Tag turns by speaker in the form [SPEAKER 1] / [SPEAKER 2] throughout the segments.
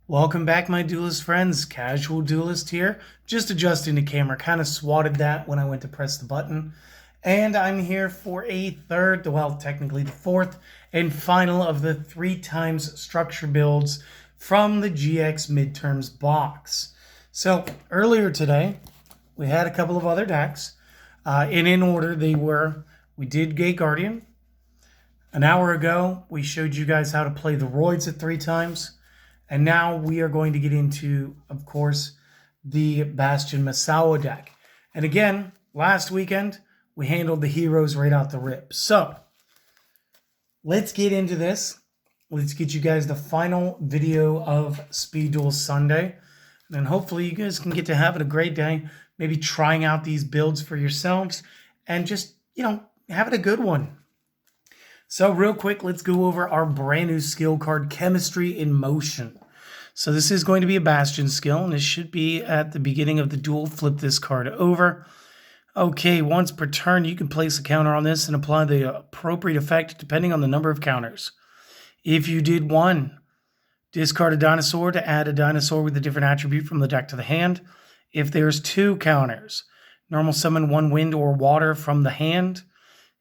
[SPEAKER 1] Welcome back, my duelist friends. Casual Duelist here. Just adjusting the camera. Kind of swatted that when I went to press the button. And I'm here for a third, well, technically the fourth and final of the 3x structure builds from the GX Midterms box. So earlier today, we had a couple of other decks. And in order, we did Gate Guardian. An hour ago, we showed you guys how to play the Roids at 3x. And now we are going to get into, of course, the Bastion Masawa deck. And again, last weekend, we handled the heroes right out the rip. So, let's get into this. Let's get you guys the final video of Speed Duel Sunday. And then hopefully you guys can get to having a great day, maybe trying out these builds for yourselves, and just, having a good one. So real quick, let's go over our brand new skill card, Chemistry in Motion. So this is going to be a Bastion skill, and it should be at the beginning of the duel. Flip this card over. Okay, once per turn, you can place a counter on this and apply the appropriate effect depending on the number of counters. If you did one, discard a dinosaur to add a dinosaur with a different attribute from the deck to the hand. If there's two counters, normal summon one wind or water from the hand.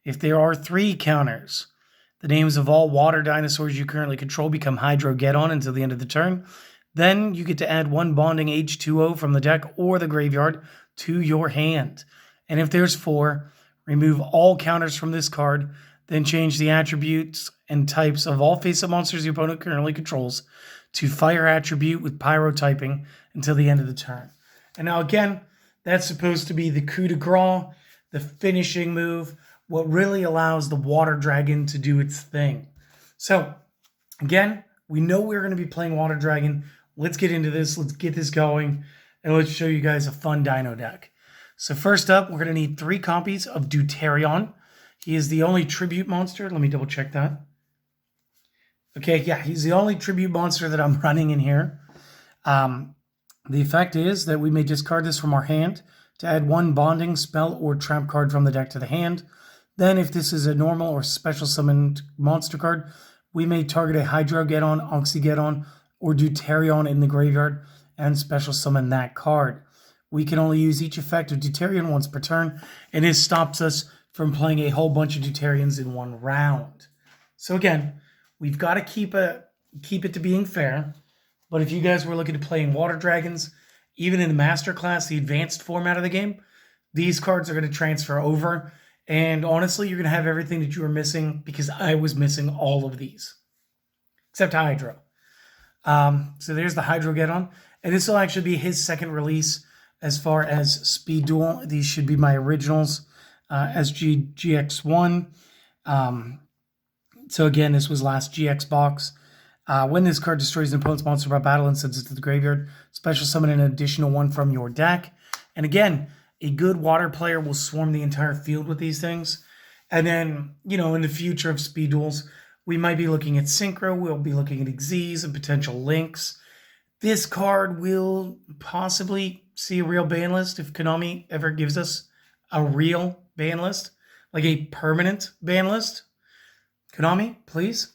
[SPEAKER 1] If there are three counters, the names of all water dinosaurs you currently control become Hydro-Geddon until the end of the turn. Then you get to add one bonding H2O from the deck or the graveyard to your hand. And if there's four, remove all counters from this card, then change the attributes and types of all face-up monsters your opponent currently controls to fire attribute with pyro typing until the end of the turn. And now again, that's supposed to be the coup de grace, the finishing move, what really allows the water dragon to do its thing. So, again, we know we're going to be playing water dragon. Let's get into this. Let's get this going, and let's show you guys a fun dino deck. So first up, we're going to need 3 copies of Deuterion. He is the only tribute monster. Let me double check that. Okay, yeah, he's the only tribute monster that I'm running in here. The effect is that we may discard this from our hand to add one bonding, spell, or trap card from the deck to the hand. Then, if this is a normal or special summoned monster card, we may target a Hydro-Geddon, Oxygeddon, or Deuterion in the graveyard and special summon that card. We can only use each effect of Deuterion once per turn, and this stops us from playing a whole bunch of Deuterions in one round. So again, we've got to keep it to being fair, but if you guys were looking to playing Water Dragons, even in the Master Class, the advanced format of the game, these cards are going to transfer over. And honestly, you're going to have everything that you were missing because I was missing all of these. Except Hydro. So there's the Hydro-Geddon. And this will actually be his second release as far as Speed Duel. These should be my originals. GX1. So again, this was last GX box. When this card destroys an opponent's monster by battle and sends it to the graveyard, special summon an additional one from your deck. And again, a good water player will swarm the entire field with these things. And then, in the future of speed duels, we might be looking at Synchro, we'll be looking at Xyz and potential links. This card will possibly see a real ban list if Konami ever gives us a real ban list, like a permanent ban list. Konami, please.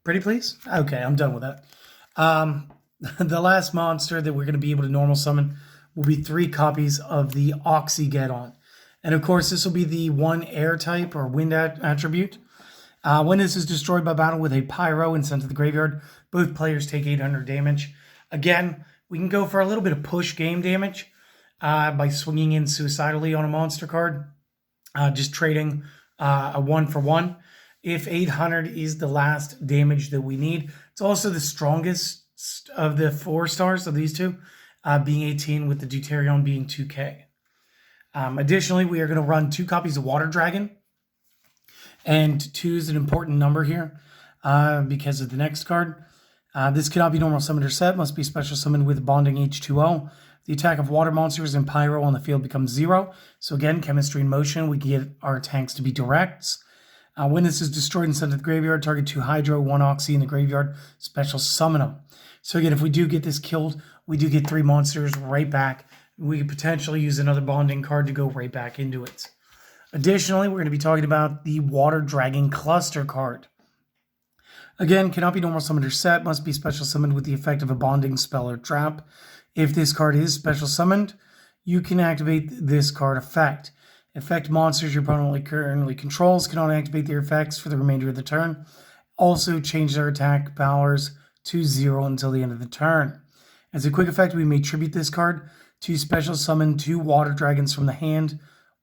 [SPEAKER 1] Pretty please? Okay, I'm done with that. The last monster that we're going to be able to normal summon will be 3 copies of the Oxygeddon. And of course, this will be the 1 air type or wind attribute. When this is destroyed by battle with a pyro and sent to the graveyard, both players take 800 damage. Again, we can go for a little bit of push game damage by swinging in suicidally on a monster card, just trading a 1-for-1. If 800 is the last damage that we need, it's also the strongest of the 4 stars of these two. Being 18 with the Deuterion being 2k. Additionally, we are going to run 2 copies of Water Dragon. And 2 is an important number here because of the next card. This cannot be normal summoned or set. Must be special summoned with bonding H2O. The attack of water monsters and pyro on the field becomes 0. So again, Chemistry in Motion. We can get our tanks to be directs. When this is destroyed and sent to the graveyard, target 2 Hydro, 1 Oxy in the graveyard. Special summon them. So again, if we do get this killed, we do get 3 monsters right back. We could potentially use another bonding card to go right back into it. Additionally, we're going to be talking about the Water Dragon Cluster card. Again, cannot be normal summoned or set, must be special summoned with the effect of a bonding spell or trap. If this card is special summoned, you can activate this card effect. Effect monsters your opponent currently controls cannot activate their effects for the remainder of the turn. Also change their attack powers to 0 until the end of the turn. As a quick effect, we may tribute this card to special summon 2 water dragons from the hand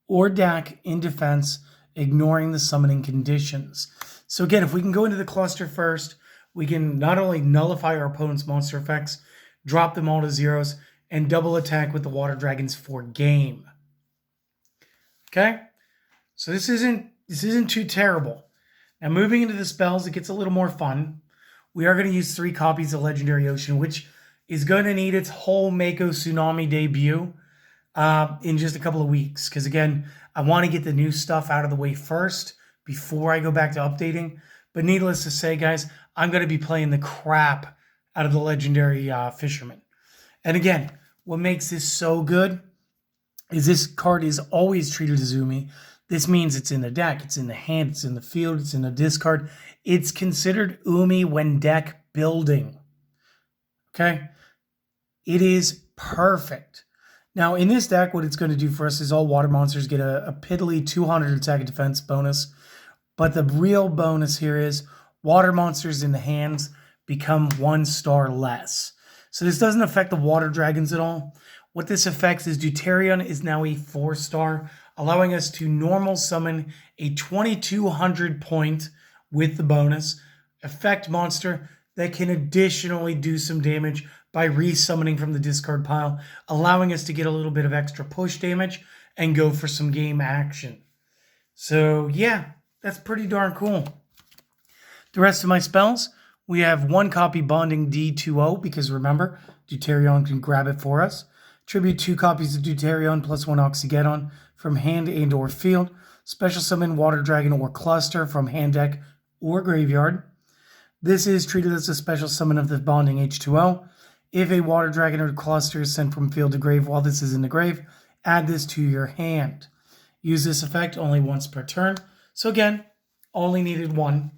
[SPEAKER 1] or deck in defense, ignoring the summoning conditions. So again, if we can go into the cluster first, we can not only nullify our opponent's monster effects, drop them all to zeros, and double attack with the water dragons for game. Okay? So this isn't too terrible. Now moving into the spells, it gets a little more fun. We are going to use 3 copies of Legendary Ocean, which is going to need its whole Mako Tsunami debut in just a couple of weeks. Because again, I want to get the new stuff out of the way first before I go back to updating. But needless to say, guys, I'm going to be playing the crap out of the Legendary Fisherman. And again, what makes this so good is this card is always treated as Umi. This means it's in the deck, it's in the hand, it's in the field, it's in the discard. It's considered Umi when deck building. Okay? It is perfect. Now, in this deck, what it's going to do for us is all water monsters get a piddly 200 attack and defense bonus. But the real bonus here is water monsters in the hands become 1 star less. So this doesn't affect the water dragons at all. What this affects is Deuterion is now a 4 star, allowing us to normal summon a 2200 point with the bonus effect monster that can additionally do some damage by resummoning from the discard pile, allowing us to get a little bit of extra push damage and go for some game action. So yeah, that's pretty darn cool. The rest of my spells, we have 1 copy Bonding D2O, because remember, Deuterion can grab it for us. Tribute 2 copies of Deuterion plus 1 Oxygeddon from hand and or field. Special summon Water Dragon or Cluster from hand deck or graveyard. This is treated as a special summon of the Bonding H2O. If a Water Dragon or Cluster is sent from field to grave while this is in the grave, add this to your hand. Use this effect only once per turn. So again, only needed 1.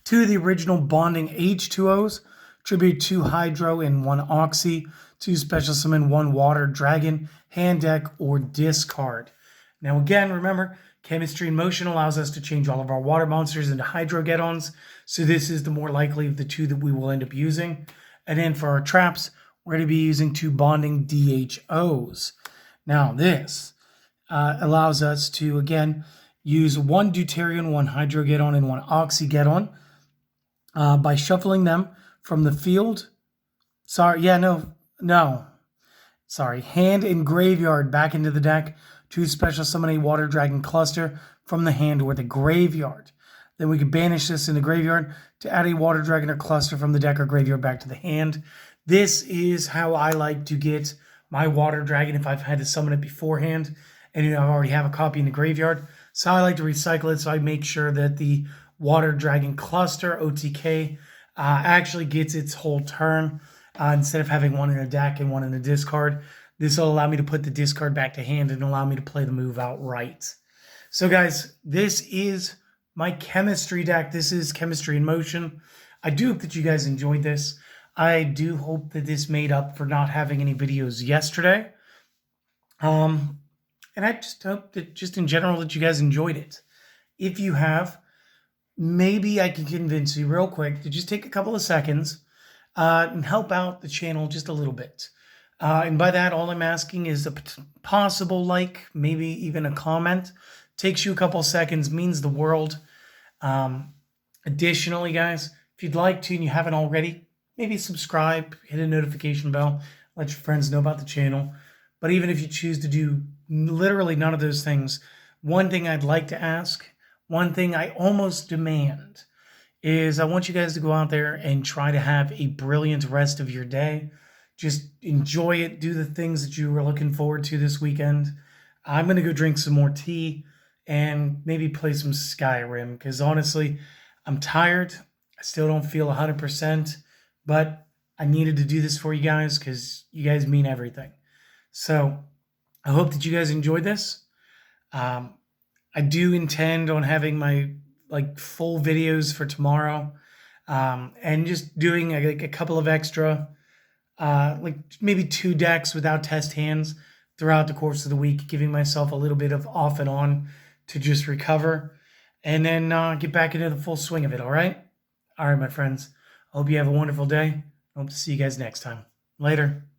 [SPEAKER 1] 2 of the original Bonding H2Os. Tribute 2 Hydro and 1 Oxy. 2 special summon 1 Water Dragon, hand deck, or discard. Now again, remember, Chemistry in Motion allows us to change all of our water monsters into Hydrogeddons, so this is the more likely of the 2 that we will end up using. And then for our traps, we're going to be using 2 Bonding DHOs. Now this allows us to, again, use 1 Deuterion, 1 Hydrogeddon, and 1 Oxygeddon by shuffling them from the field. Hand and graveyard back into the deck to special summon a Water Dragon Cluster from the hand or the graveyard. Then we can banish this in the graveyard to add a Water Dragon or Cluster from the deck or graveyard back to the hand. This is how I like to get my Water Dragon if I've had to summon it beforehand and I already have a copy in the graveyard. So I like to recycle it, so I make sure that the Water Dragon Cluster, OTK, actually gets its whole turn. Instead of having 1 in a deck and 1 in a discard, this will allow me to put the discard back to hand and allow me to play the move outright. So guys, this is my chemistry deck. This is Chemistry in Motion. I do hope that you guys enjoyed this. I do hope that this made up for not having any videos yesterday. And I just hope that just in general that you guys enjoyed it. If you have, maybe I can convince you real quick to just take a couple of seconds and help out the channel just a little bit. And by that, all I'm asking is a possible like, maybe even a comment. Takes you a couple seconds, means the world. Additionally, guys, if you'd like to and you haven't already, maybe subscribe, hit a notification bell, let your friends know about the channel. But even if you choose to do literally none of those things, one thing I'd like to ask, one thing I almost demand, is I want you guys to go out there and try to have a brilliant rest of your day. Just enjoy it. Do the things that you were looking forward to this weekend. I'm going to go drink some more tea and maybe play some Skyrim because honestly, I'm tired. I still don't feel 100%, but I needed to do this for you guys because you guys mean everything. So I hope that you guys enjoyed this. I do intend on having my full videos for tomorrow. and just doing like a couple of extra, like maybe 2 decks without test hands throughout the course of the week, giving myself a little bit of off and on to just recover, and then get back into the full swing of it. All right, my friends. I hope you have a wonderful day. I hope to see you guys next time. Later.